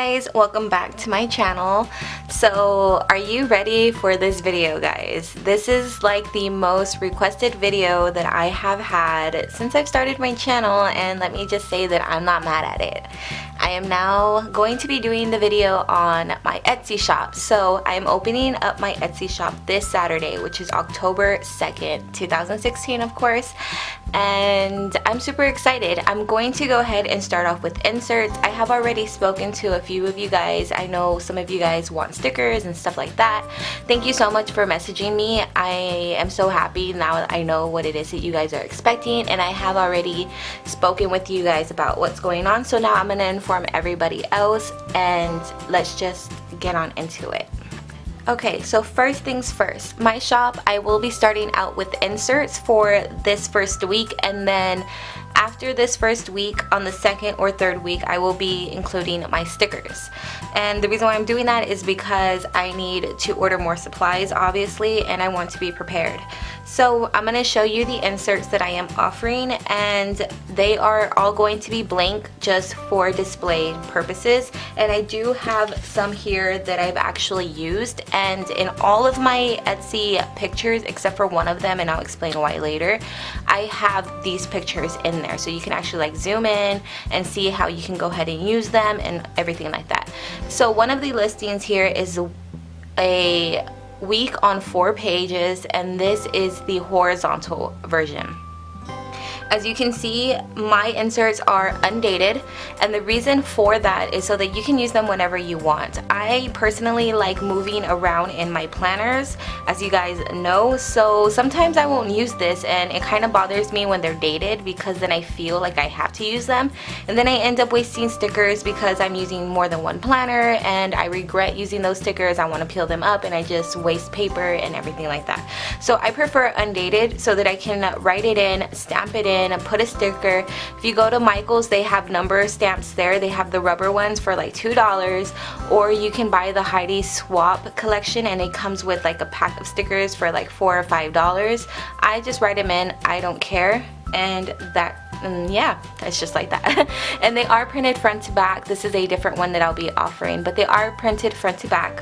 guys, welcome back to my channel. So are you ready for this video, guys? This is like the most requested video that I have had since I've started my channel, and let me just say that I'm not mad at it. I am now going to be doing the video on my Etsy shop. So I'm opening up my Etsy shop this Saturday, which is October 2nd, 2016, of course. And I'm super excited. I'm going to go ahead and start off with inserts. I have already spoken to a few of you guys. I know some of you guys want stickers and stuff like that. Thank you so much for messaging me. I am so happy now that I know what it is that you guys are expecting, and I have already spoken with you guys about what's going on. So now I'm going to inform everybody else, and let's just get on into it. Okay, so first things first, my shop, I will be starting out with inserts for this first week, and then after this first week, on the second or third week, I will be including my stickers. And the reason why I'm doing that is because I need to order more supplies, obviously, and I want to be prepared. So I'm going to show you the inserts that I am offering, and they are all going to be blank just for display purposes. And I do have some here that I've actually used, and in all of my Etsy pictures except for one of them, and I'll explain why later, I have these pictures in there, so you can actually like zoom in and see how you can go ahead and use them and everything like that. So one of the listings here is a week on 4 pages, and this is the horizontal version. As you can see, my inserts are undated, and the reason for that is so that you can use them whenever you want. I personally like moving around in my planners, as you guys know, so sometimes I won't use this, and it kind of bothers me when they're dated because then I feel like I have to use them, and then I end up wasting stickers because I'm using more than one planner and I regret using those stickers. I want to peel them up and I just waste paper and everything like that. So I prefer undated so that I can write it in, stamp it in, and put a sticker. If you go to Michael's, they have number stamps there. They have the rubber ones for like $2, or you can buy the Heidi Swap collection, and it comes with like a pack of stickers for like $4 or $5. I just write them in, I don't care, and yeah, it's just like that. And they are printed front to back. This is a different one that I'll be offering, but they are printed front to back.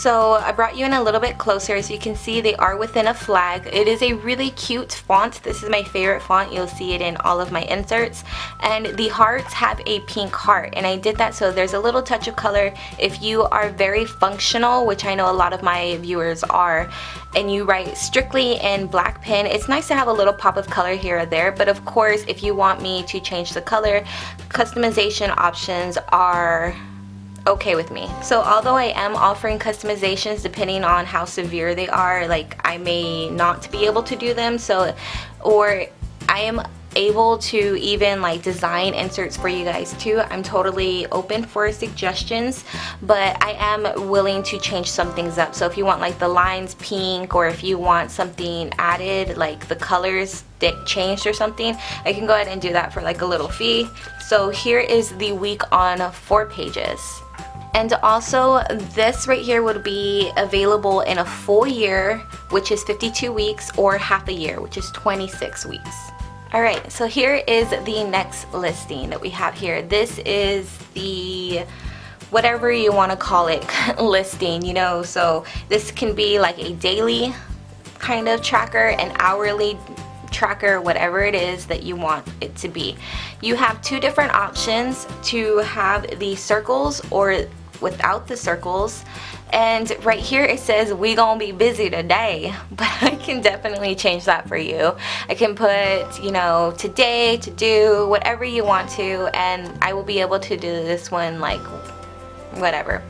So I brought you in a little bit closer. As you can see, they are within a flag. It is a really cute font. This is my favorite font. You'll see it in all of my inserts. And the hearts have a pink heart, and I did that so there's a little touch of color. If you are very functional, which I know a lot of my viewers are, and you write strictly in black pen, it's nice to have a little pop of color here or there. But of course, if you want me to change the color, customization options are okay with me. So although I am offering customizations depending on how severe they are, like I may not be able to do them, so, or I am able to even like design inserts for you guys too. I'm totally open for suggestions, but I am willing to change some things up. So if you want like the lines pink, or if you want something added, like the colors that changed or something, I can go ahead and do that for like a little fee. So here is the week on 4 pages. And also, this right here would be available in a full year, which is 52 weeks, or half a year, which is 26 weeks. Alright, so here is the next listing that we have here. This is the whatever you want to call it listing, you know, so this can be like a daily kind of tracker, an hourly tracker, whatever it is that you want it to be. You have 2 different options to have the circles or without the circles, and right here it says we gonna be busy today, but I can definitely change that for you. I can put, you know, today, to do, whatever you want to, and I will be able to do this one like whatever.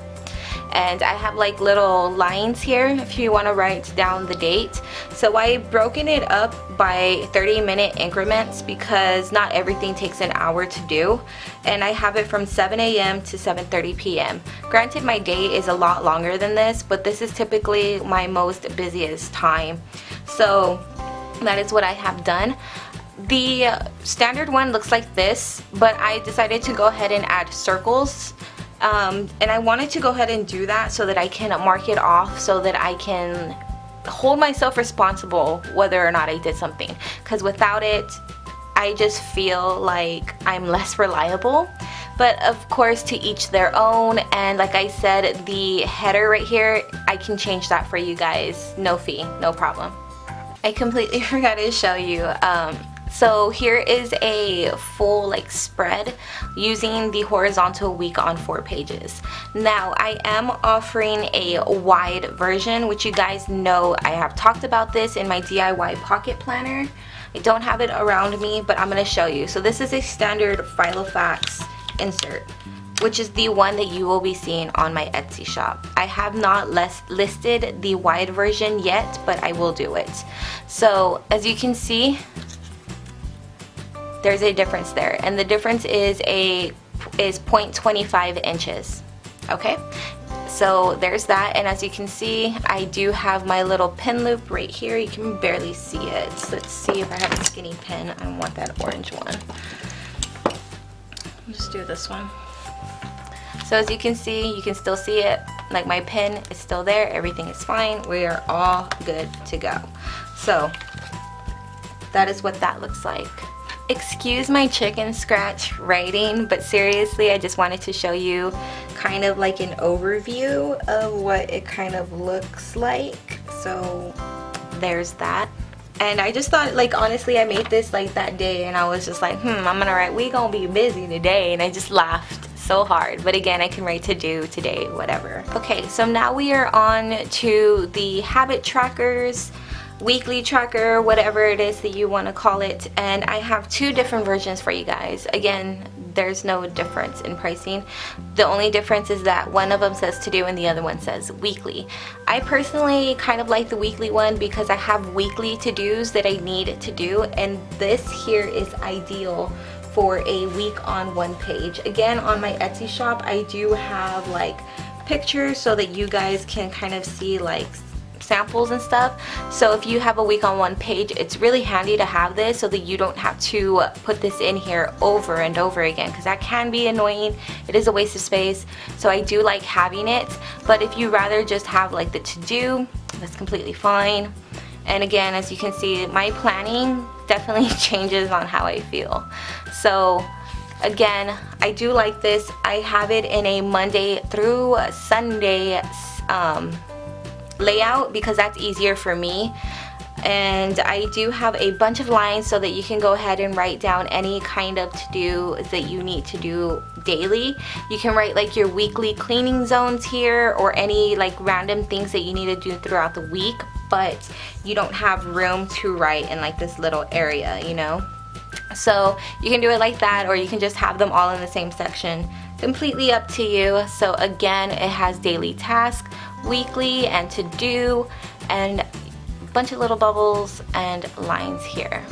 And I have like little lines here if you want to write down the date. So I've broken it up by 30-minute increments because not everything takes an hour to do, and I have it from 7 a.m. to 7:30 p.m. Granted, my day is a lot longer than this, but this is typically my most busiest time, so that is what I have done. The standard one looks like this, but I decided to go ahead and add circles. And I wanted to go ahead and do that so that I can mark it off, so that I can hold myself responsible whether or not I did something, because without it I just feel like I'm less reliable. but of course to each their own. And like I said, the header right here, I can change that for you guys, no fee, no problem. I completely forgot to show you. So here is a full like spread using the horizontal week on 4 pages. Now I am offering a wide version, which you guys know I have talked about this in my DIY pocket planner. I don't have it around me, but I'm going to show you. So this is a standard Filofax insert, which is the one that you will be seeing on my Etsy shop. I have not listed the wide version yet, but I will do it. So as you can see, there's a difference there, and the difference is 0.25 inches. Okay, so there's that, and as you can see, I do have my little pin loop right here. You can barely see it. Let's see if I have a skinny pin. I don't want that orange one. I'll just do this one. So as you can see, you can still see it. Like my pin is still there. Everything is fine. We are all good to go. So that is what that looks like. Excuse my chicken scratch writing, but seriously, I just wanted to show you kind of like an overview of what it kind of looks like. So there's that. And I just thought, like, honestly, I made this like that day, and I was just like, I'm gonna write, we gonna be busy today, and I just laughed so hard. But again, I can write to do today, whatever. Okay, so now we are on to the habit trackers, weekly tracker, whatever it is that you want to call it, and I have 2 different versions for you guys. Again, there's no difference in pricing. The only difference is that one of them says to do and the other one says weekly. I personally kind of like the weekly one because I have weekly to-dos that I need to do, and this here is ideal for a week on 1 page. Again, on my Etsy shop, I do have like pictures so that you guys can kind of see like samples and stuff. So if you have a week on 1 page, it's really handy to have this so that you don't have to put this in here over and over again, because that can be annoying. It is a waste of space, so I do like having it. But if you rather just have like the to-do, that's completely fine. And again, as you can see, my planning definitely changes on how I feel. So again, I do like this. I have it in a Monday through Sunday layout because that's easier for me. And I do have a bunch of lines so that you can go ahead and write down any kind of to-do that you need to do daily. You can write like your weekly cleaning zones here, or any like random things that you need to do throughout the week, but you don't have room to write in like this little area, you know. So you can do it like that, or you can just have them all in the same section. Completely up to you. So again, it has daily task, weekly, and to do, and a bunch of little bubbles and lines here.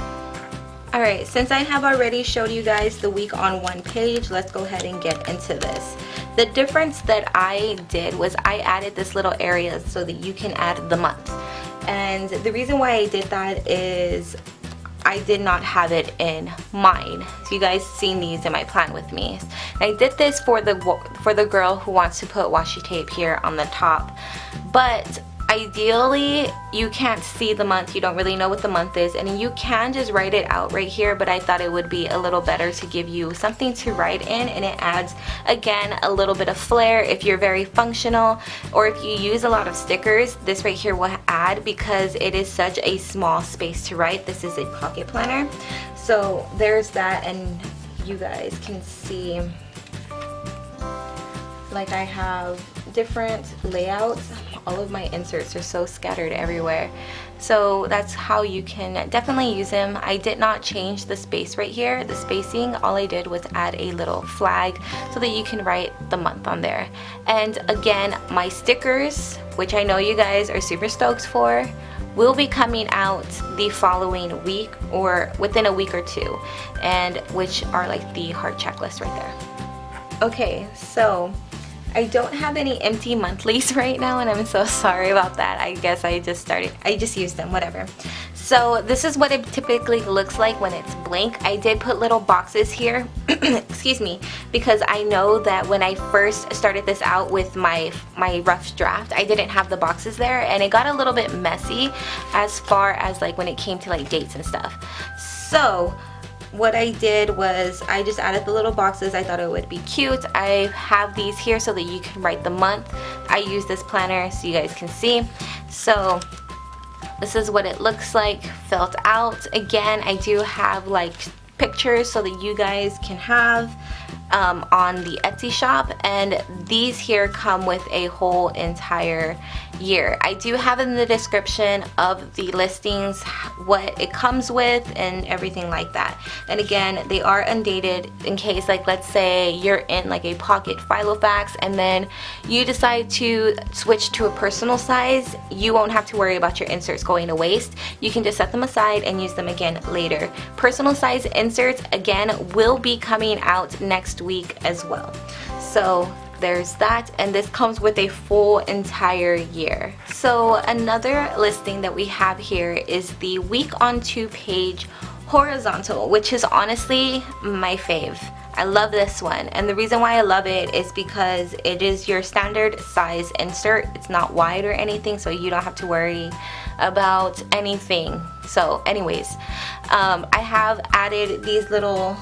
Alright, since I have already showed you guys the week on 1 page, let's go ahead and get into this. The difference that I did was I added this little area so that you can add the month. And the reason why I did that is I did not have it in mine. So you guys seen these in my plan with me. I did this for the girl who wants to put washi tape here on the top. But ideally, you can't see the month. You don't really know what the month is, and you can just write it out right here, but I thought it would be a little better to give you something to write in, and it adds, again, a little bit of flair if you're very functional, or if you use a lot of stickers. This right here will add, because it is such a small space to write. This is a pocket planner. So there's that, and you guys can see like I have different layouts. All of my inserts are so scattered everywhere. So that's how you can definitely use them. I did not change the space right here, the spacing. All I did was add a little flag so that you can write the month on there. And again, my stickers, which I know you guys are super stoked for, will be coming out the following week, or within a week or 2, and which are like the heart checklist right there. Okay, so I don't have any empty monthlies right now, and I'm so sorry about that. I guess I just used them, whatever. So this is what it typically looks like when it's blank. I did put little boxes here, excuse me, because I know that when I first started this out with my rough draft, I didn't have the boxes there, and it got a little bit messy as far as like when it came to like dates and stuff. So what I did was I just added the little boxes. I thought it would be cute. I have these here so that you can write the month. I use this planner so you guys can see. So this is what it looks like filled out. Again, I do have like pictures so that you guys can have on the Etsy shop, and these here come with a whole entire year. I do have in the description of the listings what it comes with and everything like that. And again, they are undated in case, like, let's say you're in like a pocket Filofax and then you decide to switch to a personal size, you won't have to worry about your inserts going to waste. You can just set them aside and use them again later. Personal size inserts again will be coming out next week as well. So there's that, and this comes with a full entire year. So another listing that we have here is the week on 2 page horizontal, which is honestly my fave. I love this one, and the reason why I love it is because it is your standard size insert. It's not wide or anything, so you don't have to worry about anything. So anyways, I have added these little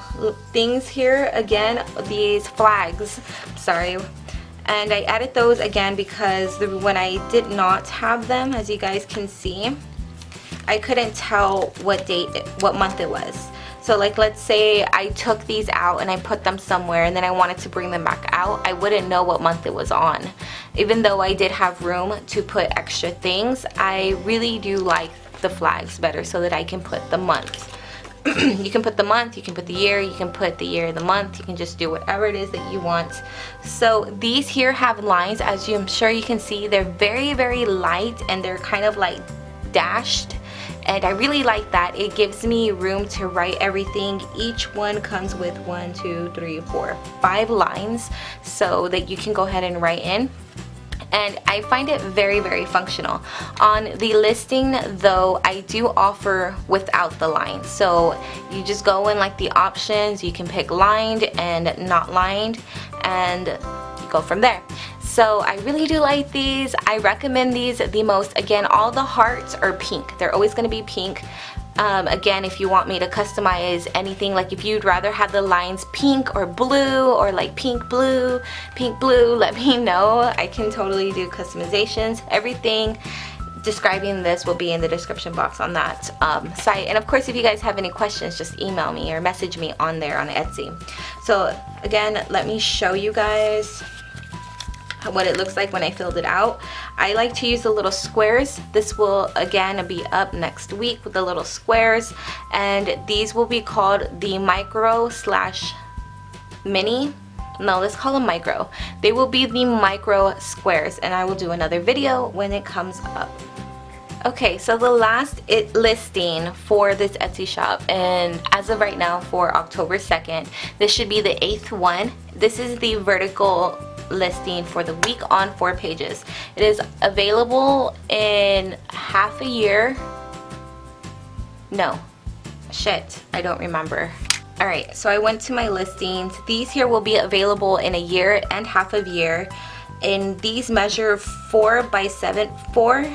things here, again, these flags, sorry, and I added those again because when I did not have them, as you guys can see, I couldn't tell what month it was. So like, let's say I took these out and I put them somewhere and then I wanted to bring them back out, I wouldn't know what month it was on. Even though I did have room to put extra things, I really do like the flags better so that I can put the month. You can put the month, you can put the year, you can put the year, the month, you can just do whatever it is that you want. So these here have lines, as I'm sure you can see. They're very, very light and they're kind of like dashed. And I really like that. It gives me room to write everything. Each one comes with 1, 2, 3, 4, 5 lines so that you can go ahead and write in. And I find it very, very functional. On the listing though, I do offer without the lines. So you just go in like the options, you can pick lined and not lined, and you go from there. So I really do like these. I recommend these the most. Again, all the hearts are pink. They're always going to be pink. Again, if you want me to customize anything, like if you'd rather have the lines pink or blue, or like pink blue, let me know. I can totally do customizations. Everything describing this will be in the description box on that site. And of course, if you guys have any questions, just email me or message me on there on Etsy. So again, let me show you guys what it looks like when I filled it out. I like to use the little squares. This will again be up next week with the little squares, and these will be called the micro / mini. No, let's call them micro. They will be the micro squares, and I will do another video when it comes up. Okay, so the last listing for this Etsy shop, and as of right now for October 2nd, this should be the 8th one. This is the vertical listing for the week on 4 pages. It is available in half a year. No, shit, I don't remember. Alright, so I went to my listings. These here will be available in a year and half a year, and these measure 4 by 7, 4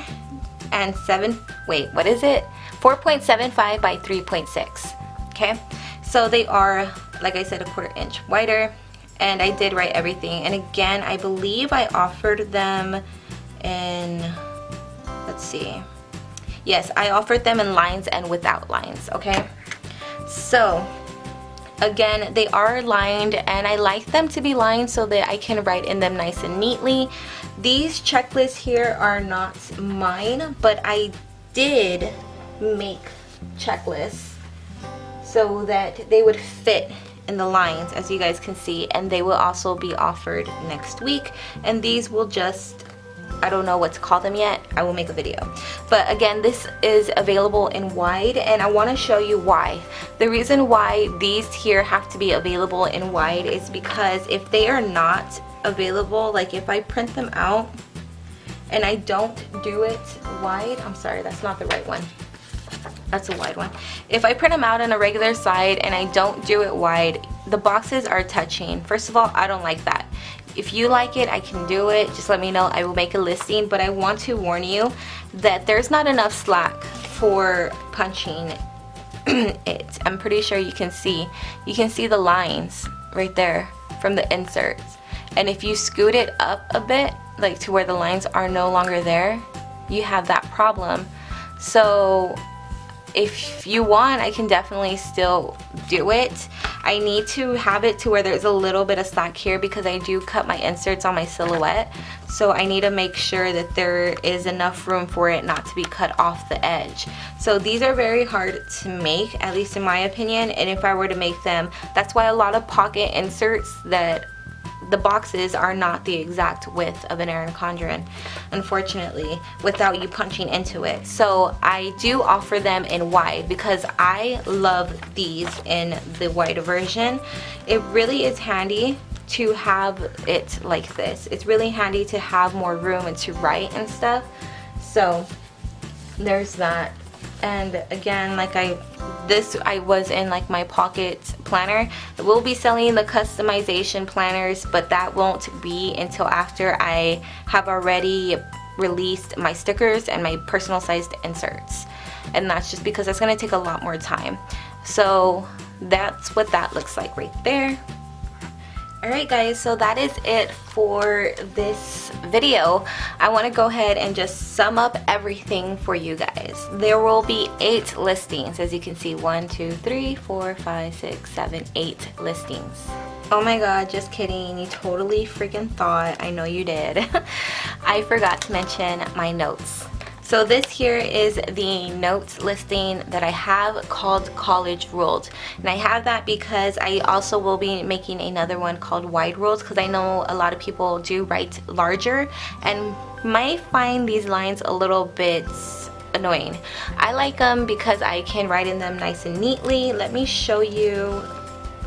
and 7, wait, what is it? 4.75 by 3.6. Okay, so they are, like I said, a 1/4 inch wider. And I did write everything. And again, I believe I offered them in, let's see. Yes, I offered them in lines and without lines, okay? So, again, they are lined, and I like them to be lined so that I can write in them nice and neatly. These checklists here are not mine, but I did make checklists so that they would fit in the lines, as you guys can see, and they will also be offered next week. And these will just, I don't know what to call them yet. I will make a video. But again, this is available in wide, and I want to show you why. The reason why these here have to be available in wide is because if they are not available, like if I print them out and I don't do it wide, I'm sorry, that's not the right one. That's a wide one. If I print them out on a regular side and I don't do it wide, the boxes are touching. First of all, I don't like that. If you like it, I can do it. Just let me know. I will make a listing, but I want to warn you that there's not enough slack for punching it. I'm pretty sure you can see the lines right there from the inserts. And if you scoot it up a bit, like to where the lines are no longer there, you have that problem. So if you want, I can definitely still do it. I need to have it to where there's a little bit of slack here because I do cut my inserts on my silhouette. So I need to make sure that there is enough room for it not to be cut off the edge. So these are very hard to make, at least in my opinion. And if I were to make them, that's why a lot of pocket inserts, that the boxes are not the exact width of an Erin Condren, unfortunately, without you punching into it. So I do offer them in wide because I love these in the wide version. It really is handy to have it like this. It's really handy to have more room and to write and stuff. So there's that. And again, like I was in like my pocket planner. I will be selling the customization planners, but that won't be until after I have already released my stickers and my personal sized inserts. And that's just because it's going to take a lot more time. So that's what that looks like right there. Alright guys, so that is it for this video. I want to go ahead and just sum up everything for you guys. There will be 8 listings, as you can see. 1, 2, 3, 4, 5, 6, 7, 8 listings. Oh my god, just kidding. You totally freaking thought. I know you did. I forgot to mention my notes. So this here is the notes listing that I have called College Rules. And I have that because I also will be making another one called Wide Rules, because I know a lot of people do write larger and might find these lines a little bit annoying. I like them because I can write in them nice and neatly. Let me show you.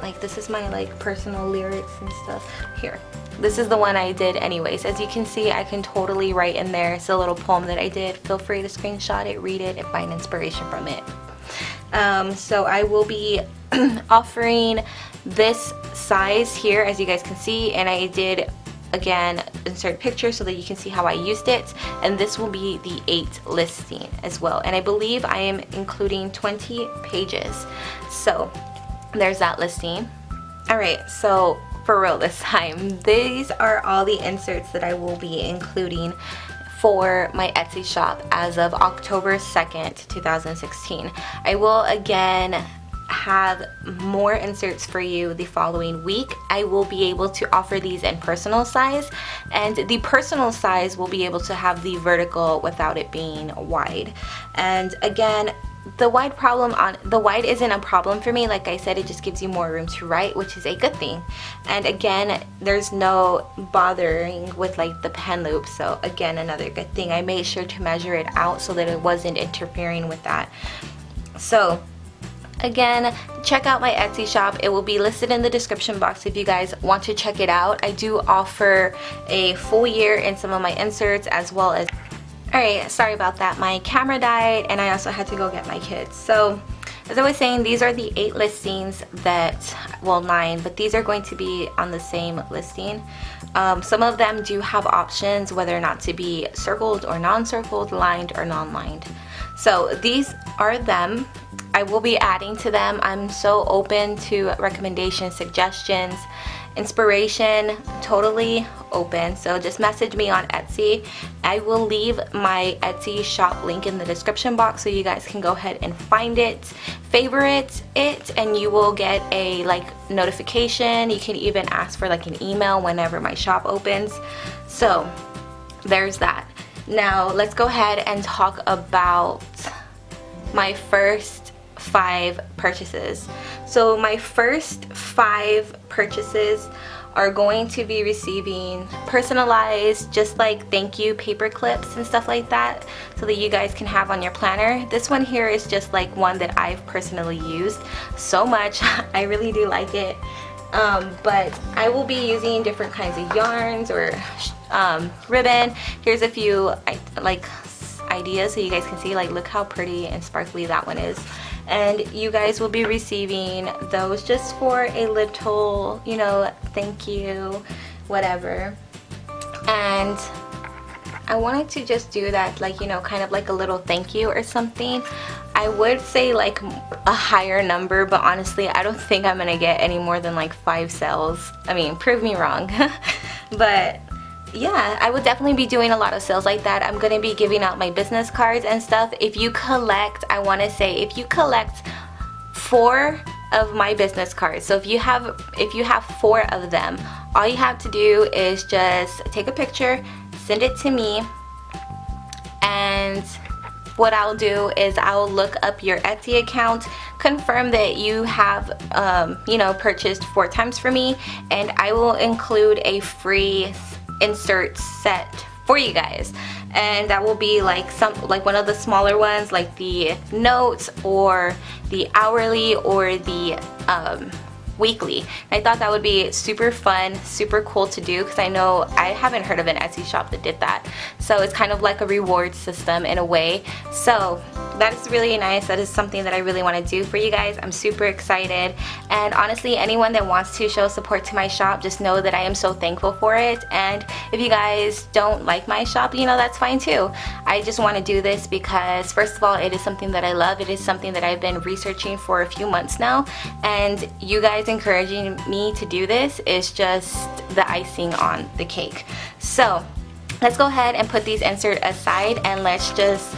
Like, this is my like personal lyrics and stuff. Here. This is the one I did anyways. As you can see, I can totally write in there. It's a little poem that I did. Feel free to screenshot it, read it, and find inspiration from it. So I will be offering this size here, as you guys can see, and I did, again, insert pictures so that you can see how I used it. And this will be the 8th listing as well. And I believe I am including 20 pages. So there's that listing. Alright, so for real this time, these are all the inserts that I will be including for my Etsy shop as of October 2nd, 2016. I will again have more inserts for you the following week. I will be able to offer these in personal size, and the personal size will be able to have the vertical without it being wide. And again, the wide isn't a problem for me. Like I said, it just gives you more room to write, which is a good thing. And again, there's no bothering with like the pen loop. So again, another good thing. I made sure to measure it out so that it wasn't interfering with that. So again, check out my Etsy shop. It will be listed in the description box if you guys want to check it out. I do offer a full year in some of my inserts, as well as... Alright, sorry about that. My camera died and I also had to go get my kids. So, as I was saying, these are the 8 listings that, well, 9, but these are going to be on the same listing. Some of them do have options whether or not to be circled or non-circled, lined or non-lined. So these are them. I will be adding to them. I'm so open to recommendations, suggestions, inspiration, totally open. So just message me on Etsy. I will leave my Etsy shop link in the description box so you guys can go ahead and find it, favorite it, and you will get a like notification. You can even ask for like an email whenever my shop opens. So there's that. Now let's go ahead and talk about my first 5 purchases. So my first 5 purchases are going to be receiving personalized, just like thank you paper clips and stuff like that, so that you guys can have on your planner. This one here is just like one that I've personally used so much. I really do like it. But I will be using different kinds of yarns or ribbon. Here's a few like ideas so you guys can see, like, look how pretty and sparkly that one is. And you guys will be receiving those just for a little, you know, thank you, whatever. And I wanted to just do that, like, you know, kind of like a little thank you or something. I would say like a higher number, but honestly I don't think I'm gonna get any more than like 5 sales. I mean, prove me wrong. But yeah, I would definitely be doing a lot of sales like that. I'm gonna be giving out my business cards and stuff. If you collect, I want to say, if you collect 4 of my business cards, so if you have 4 of them, all you have to do is just take a picture, send it to me, and what I'll do is I'll look up your Etsy account, confirm that you have you know, purchased 4 times for me, and I will include a free insert set for you guys. And that will be like one of the smaller ones, like the notes or the hourly or the weekly. And I thought that would be super fun, super cool to do, because I know I haven't heard of an Etsy shop that did that. So it's kind of like a reward system in a way. So that is really nice. That is something that I really want to do for you guys. I'm super excited, and honestly, anyone that wants to show support to my shop, just know that I am so thankful for it. And if you guys don't like my shop, you know, that's fine too. I just want to do this because, first of all, it is something that I love. It is something that I've been researching for a few months now, and you guys encouraging me to do this is just the icing on the cake. So let's go ahead and put these inserts aside and let's just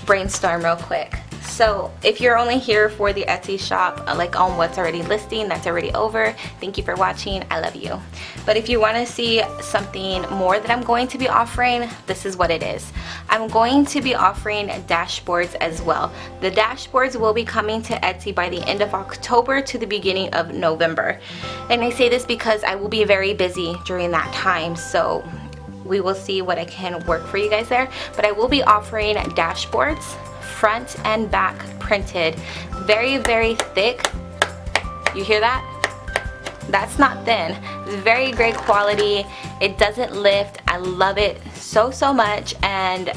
brainstorm real quick. So if you're only here for the Etsy shop, like on what's already listing, that's already over, thank you for watching, I love you. But if you want to see something more that I'm going to be offering, this is what it is. I'm going to be offering dashboards as well. The dashboards will be coming to Etsy by the end of October to the beginning of November. And I say this because I will be very busy during that time, so we will see what I can work for you guys there. But I will be offering dashboards, front and back printed, very, very thick. You hear that? That's not thin. It's very great quality. It doesn't lift. I love it so much, and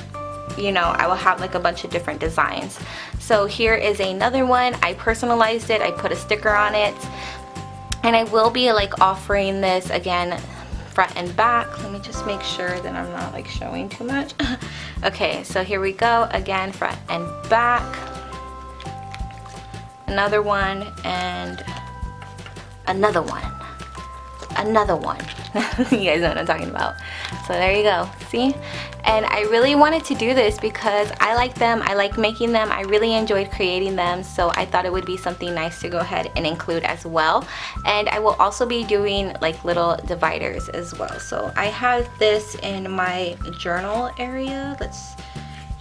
you know, I will have like a bunch of different designs. So here is another one. I personalized it. I put a sticker on it, and I will be like offering this again, front and back. Let me just make sure that I'm not like showing too much. Okay, so here we go again, front and back, another one, and another one, another one. You guys know what I'm talking about. So there you go, see? And I really wanted to do this because I like them, I like making them, I really enjoyed creating them, so I thought it would be something nice to go ahead and include as well. And I will also be doing like little dividers as well. So I have this in my journal area. Let's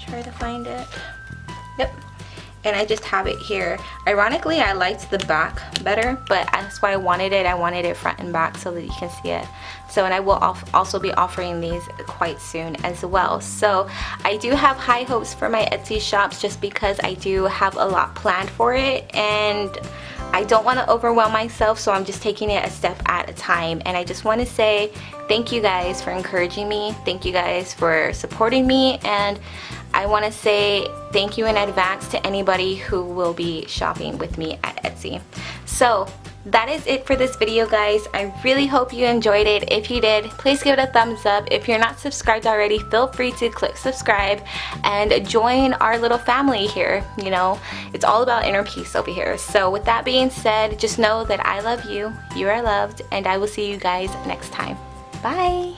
try to find it. Yep. And I just have it here. Ironically, I liked the back better, but that's why I wanted it. I wanted it front and back so that you can see it. So, and I will also be offering these quite soon as well. So I do have high hopes for my Etsy shops, just because I do have a lot planned for it, and I don't want to overwhelm myself, so I'm just taking it a step at a time. And I just want to say thank you guys for encouraging me. Thank you guys for supporting me, and I want to say thank you in advance to anybody who will be shopping with me at Etsy. So that is it for this video, guys. I really hope you enjoyed it. If you did, please give it a thumbs up. If you're not subscribed already, feel free to click subscribe and join our little family here. You know, it's all about inner peace over here. So with that being said, just know that I love you, you are loved, and I will see you guys next time. Bye!